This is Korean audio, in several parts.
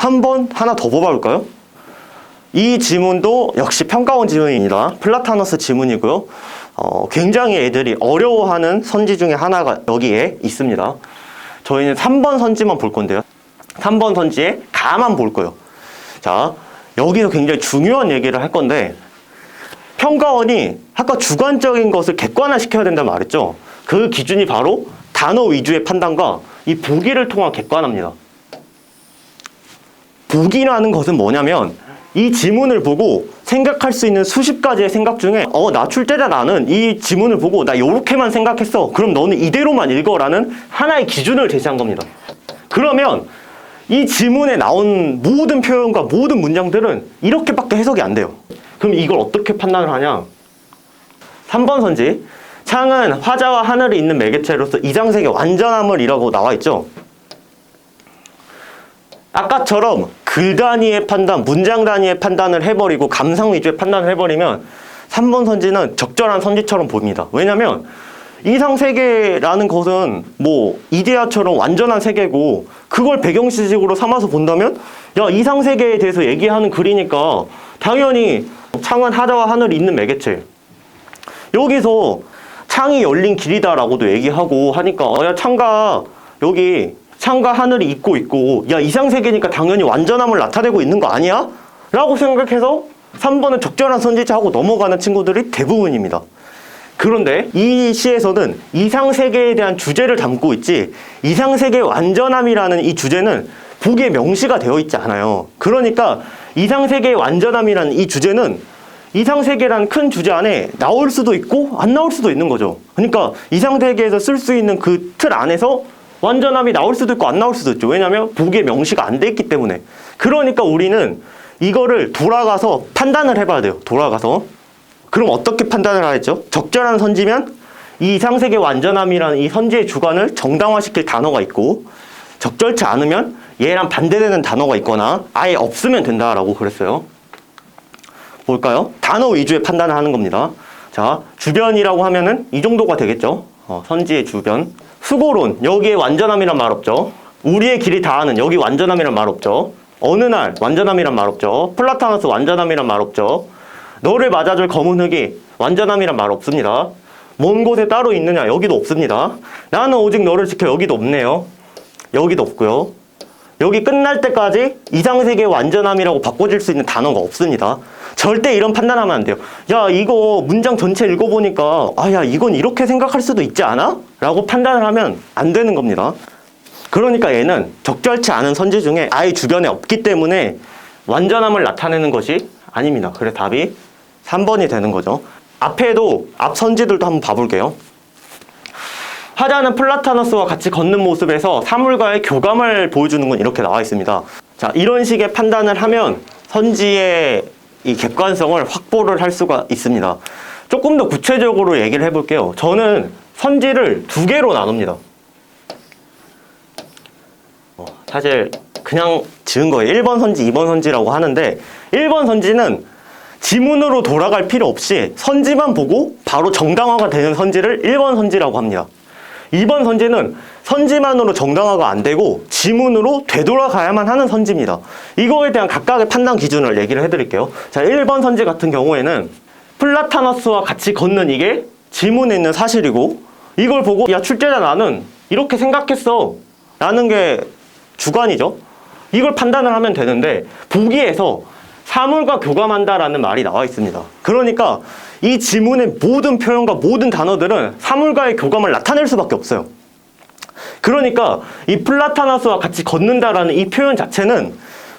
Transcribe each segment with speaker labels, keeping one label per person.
Speaker 1: 한번 하나 더 뽑아볼까요? 이 지문도 역시 평가원 지문입니다. 플라타너스 지문이고요. 굉장히 애들이 어려워하는 선지 중에 하나가 여기에 있습니다. 저희는 3번 선지만 볼 건데요. 3번 선지의 가만 볼 거예요. 자, 여기서 굉장히 중요한 얘기를 할 건데, 평가원이 아까 주관적인 것을 객관화시켜야 된다고 말했죠. 그 기준이 바로 단어 위주의 판단과 이 보기를 통한 객관화입니다. 보기라는 것은 뭐냐면 이 지문을 보고 생각할 수 있는 수십 가지의 생각 중에 나 출제자 나는 이 지문을 보고 나 요렇게만 생각했어. 그럼 너는 이대로만 읽어라는 하나의 기준을 제시한 겁니다. 그러면 이 지문에 나온 모든 표현과 모든 문장들은 이렇게밖에 해석이 안 돼요. 그럼 이걸 어떻게 판단을 하냐? 3번 선지. 창은 화자와 하늘이 있는 매개체로서 이상세계 완전함을 이라고 나와 있죠. 아까처럼 글 단위의 판단, 문장 단위의 판단을 해버리고 감상 위주의 판단을 해버리면 3번 선지는 적절한 선지처럼 보입니다. 왜냐면 이상세계라는 것은 뭐 이데아처럼 완전한 세계고 그걸 배경지식으로 삼아서 본다면 야, 이상세계에 대해서 얘기하는 글이니까 당연히 창은 하자와 하늘이 있는 매개체. 여기서 창이 열린 길이다라고도 얘기하고 하니까 야, 창과 하늘이 있고 야, 이상세계니까 당연히 완전함을 나타내고 있는 거 아니야? 라고 생각해서 3번은 적절한 선지자하고 넘어가는 친구들이 대부분입니다. 그런데 이 시에서는 이상세계에 대한 주제를 담고 있지 이상세계의 완전함이라는 이 주제는 보기에 명시가 되어 있지 않아요. 그러니까 이상세계의 완전함이라는 이 주제는 이상세계라는 큰 주제 안에 나올 수도 있고 안 나올 수도 있는 거죠. 그러니까 이상세계에서 쓸 수 있는 그 틀 안에서 완전함이 나올 수도 있고 안 나올 수도 있죠. 왜냐하면 보기에 명시가 안 돼 있기 때문에. 그러니까 우리는 이거를 돌아가서 판단을 해봐야 돼요. 돌아가서. 그럼 어떻게 판단을 하겠죠? 적절한 선지면 이 이상세계 완전함이라는 이 선지의 주관을 정당화시킬 단어가 있고 적절치 않으면 얘랑 반대되는 단어가 있거나 아예 없으면 된다라고 그랬어요. 볼까요? 단어 위주의 판단을 하는 겁니다. 자, 주변이라고 하면은 이 정도가 되겠죠. 선지의 주변. 수고론, 여기에 완전함이란 말 없죠. 우리의 길이 다하는, 여기 완전함이란 말 없죠. 어느 날, 완전함이란 말 없죠. 플라타너스 완전함이란 말 없죠. 너를 맞아줄 검은 흙이 완전함이란 말 없습니다. 먼 곳에 따로 있느냐, 여기도 없습니다. 나는 오직 너를 지켜, 여기도 없네요. 여기도 없고요. 여기 끝날 때까지 이상세계의 완전함이라고 바꿔줄 수 있는 단어가 없습니다. 절대 이런 판단하면 안 돼요. 야, 이거 문장 전체 읽어보니까 야, 이건 이렇게 생각할 수도 있지 않아? 라고 판단을 하면 안 되는 겁니다. 그러니까 얘는 적절치 않은 선지 중에 아예 주변에 없기 때문에 완전함을 나타내는 것이 아닙니다. 그래서 답이 3번이 되는 거죠. 앞에도 앞 선지들도 한번 봐볼게요. 화자는 플라타너스와 같이 걷는 모습에서 사물과의 교감을 보여주는 건 이렇게 나와 있습니다. 자, 이런 식의 판단을 하면 선지의 이 객관성을 확보를 할 수가 있습니다. 조금 더 구체적으로 얘기를 해볼게요. 저는 선지를 두 개로 나눕니다. 사실 그냥 지은 거예요. 1번 선지, 2번 선지라고 하는데 1번 선지는 지문으로 돌아갈 필요 없이 선지만 보고 바로 정당화가 되는 선지를 1번 선지라고 합니다. 2번 선지는 선지만으로 정당화가 안 되고 지문으로 되돌아가야만 하는 선지입니다. 이거에 대한 각각의 판단 기준을 얘기를 해드릴게요. 자, 1번 선지 같은 경우에는 플라타너스와 같이 걷는 이게 지문에 있는 사실이고 이걸 보고 야, 출제자 나는 이렇게 생각했어 라는 게 주관이죠. 이걸 판단을 하면 되는데 보기에서 사물과 교감한다라는 말이 나와 있습니다. 그러니까 이 지문의 모든 표현과 모든 단어들은 사물과의 교감을 나타낼 수밖에 없어요. 그러니까 이 플라타너스와 같이 걷는다라는 이 표현 자체는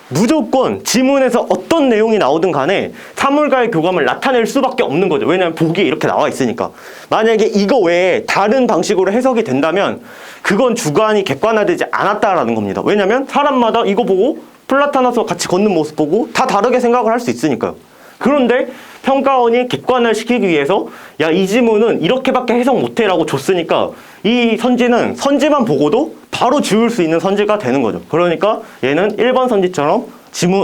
Speaker 1: 무조건 지문에서 어떤 내용이 나오든 간에 사물과의 교감을 나타낼 수밖에 없는 거죠. 왜냐하면 보기에 이렇게 나와 있으니까. 만약에 이거 외에 다른 방식으로 해석이 된다면 그건 주관이 객관화되지 않았다라는 겁니다. 왜냐하면 사람마다 이거 보고 플라타너스와 같이 걷는 모습 보고 다 다르게 생각을 할 수 있으니까요. 그런데 평가원이 객관을 시키기 위해서 야, 이 지문은 이렇게밖에 해석 못해 라고 줬으니까 이 선지는 선지만 보고도 바로 지울 수 있는 선지가 되는 거죠. 그러니까 얘는 1번 선지처럼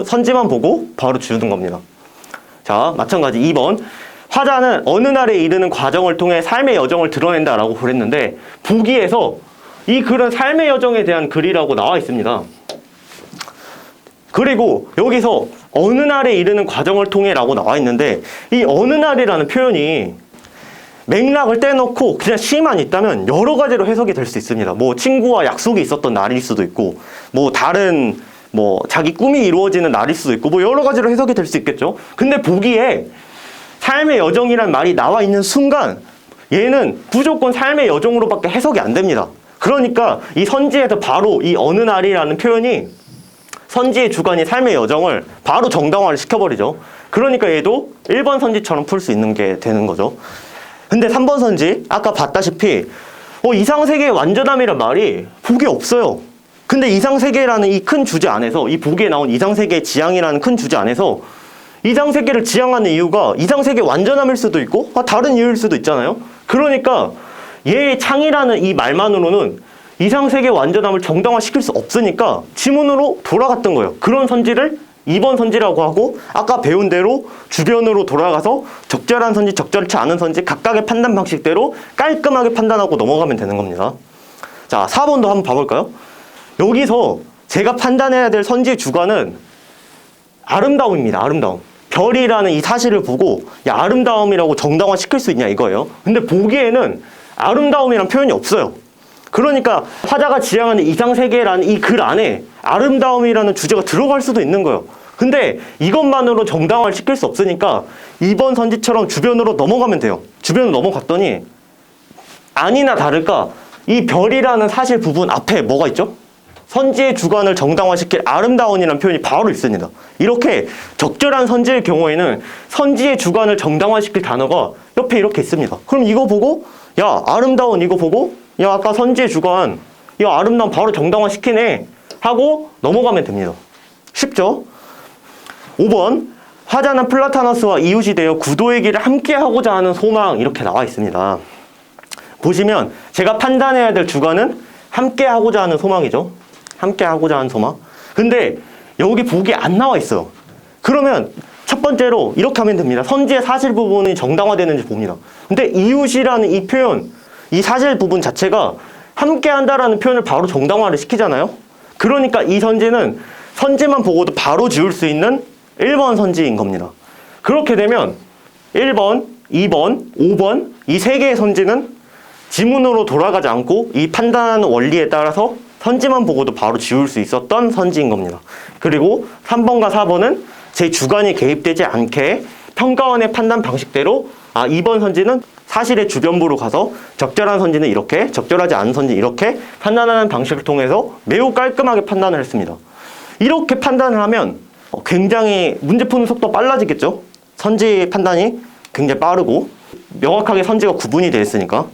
Speaker 1: 선지만 보고 바로 지우는 겁니다. 자, 마찬가지 2번. 화자는 어느 날에 이르는 과정을 통해 삶의 여정을 드러낸다라고 그랬는데 보기에서 이 글은 삶의 여정에 대한 글이라고 나와 있습니다. 그리고 여기서 어느 날에 이르는 과정을 통해 라고 나와 있는데 이 어느 날이라는 표현이 맥락을 떼놓고 그냥 시만 있다면 여러 가지로 해석이 될 수 있습니다. 뭐 친구와 약속이 있었던 날일 수도 있고 뭐 다른 뭐 자기 꿈이 이루어지는 날일 수도 있고 뭐 여러 가지로 해석이 될 수 있겠죠. 근데 보기에 삶의 여정이란 말이 나와 있는 순간 얘는 무조건 삶의 여정으로밖에 해석이 안 됩니다. 그러니까 이 선지에서 바로 이 어느 날이라는 표현이 선지의 주관이 삶의 여정을 바로 정당화를 시켜버리죠. 그러니까 얘도 1번 선지처럼 풀 수 있는 게 되는 거죠. 근데 3번 선지 아까 봤다시피 이상세계의 완전함이란 말이 보기에 없어요. 근데 이상세계라는 이 큰 주제 안에서 이 보기에 나온 이상세계의 지향이라는 큰 주제 안에서 이상세계를 지향하는 이유가 이상세계의 완전함일 수도 있고 다른 이유일 수도 있잖아요. 그러니까 얘의 창이라는 이 말만으로는 이상세계의 완전함을 정당화시킬 수 없으니까 지문으로 돌아갔던 거예요. 그런 선지를 2번 선지라고 하고 아까 배운 대로 주변으로 돌아가서 적절한 선지, 적절치 않은 선지 각각의 판단 방식대로 깔끔하게 판단하고 넘어가면 되는 겁니다. 자, 4번도 한번 봐볼까요? 여기서 제가 판단해야 될 선지의 주관은 아름다움입니다. 아름다움. 별이라는 이 사실을 보고 야, 아름다움이라고 정당화 시킬 수 있냐 이거예요. 근데 보기에는 아름다움이란 표현이 없어요. 그러니까 화자가 지향하는 이상세계라는 이 글 안에 아름다움이라는 주제가 들어갈 수도 있는 거예요. 근데 이것만으로 정당화를 시킬 수 없으니까 2번 선지처럼 주변으로 넘어가면 돼요. 주변으로 넘어갔더니 아니나 다를까 이 별이라는 사실 부분 앞에 뭐가 있죠? 선지의 주관을 정당화시킬 아름다움이라는 표현이 바로 있습니다. 이렇게 적절한 선지의 경우에는 선지의 주관을 정당화시킬 단어가 옆에 이렇게 있습니다. 그럼 이거 보고 야, 아름다운 이거 보고 야, 아까 선지의 주관 야, 아름다움 바로 정당화시키네 하고 넘어가면 됩니다. 쉽죠? 5번 화자는 플라타너스와 이웃이 되어 구도의 길을 함께 하고자 하는 소망 이렇게 나와 있습니다. 보시면 제가 판단해야 될 주관은 함께 하고자 하는 소망이죠. 함께 하고자 하는 소망. 근데 여기 보기에 안 나와 있어요. 그러면 첫 번째로 이렇게 하면 됩니다. 선지의 사실 부분이 정당화되는지 봅니다. 근데 이웃이라는 이 표현, 이 사실 부분 자체가 함께 한다라는 표현을 바로 정당화를 시키잖아요. 그러니까 이 선지는 선지만 보고도 바로 지울 수 있는 1번 선지인 겁니다. 그렇게 되면 1번, 2번, 5번 이 세 개의 선지는 지문으로 돌아가지 않고 이 판단하는 원리에 따라서 선지만 보고도 바로 지울 수 있었던 선지인 겁니다. 그리고 3번과 4번은 제 주관이 개입되지 않게 평가원의 판단 방식대로 2번 선지는 사실의 주변부로 가서 적절한 선지는 이렇게, 적절하지 않은 선지 이렇게 판단하는 방식을 통해서 매우 깔끔하게 판단을 했습니다. 이렇게 판단을 하면 굉장히 문제 푸는 속도가 빨라지겠죠? 선지 판단이 굉장히 빠르고 명확하게 선지가 구분이 되어 있으니까.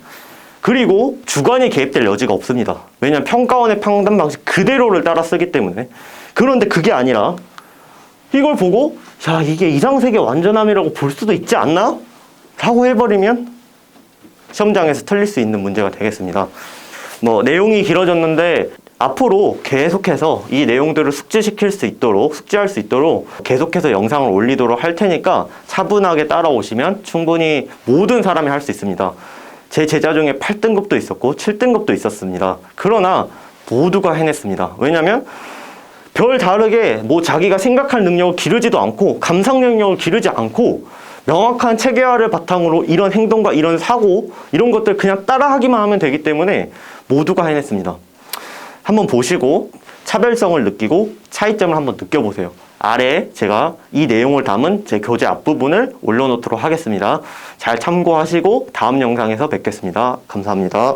Speaker 1: 그리고 주관이 개입될 여지가 없습니다. 왜냐하면 평가원의 판단 방식 그대로를 따라 쓰기 때문에. 그런데 그게 아니라 이걸 보고 야, 이게 이상세계 완전함이라고 볼 수도 있지 않나? 라고 해버리면 시험장에서 틀릴 수 있는 문제가 되겠습니다. 내용이 길어졌는데 앞으로 계속해서 이 내용들을 숙지할 수 있도록 계속해서 영상을 올리도록 할 테니까 차분하게 따라오시면 충분히 모든 사람이 할 수 있습니다. 제 제자 중에 8등급도 있었고 7등급도 있었습니다. 그러나 모두가 해냈습니다. 왜냐하면 별 다르게 자기가 생각할 능력을 기르지도 않고 감상 능력을 기르지 않고 명확한 체계화를 바탕으로 이런 행동과 이런 사고 이런 것들 그냥 따라하기만 하면 되기 때문에 모두가 해냈습니다. 한번 보시고 차별성을 느끼고 차이점을 한번 느껴보세요. 아래에 제가 이 내용을 담은 제 교재 앞부분을 올려놓도록 하겠습니다. 잘 참고하시고 다음 영상에서 뵙겠습니다. 감사합니다.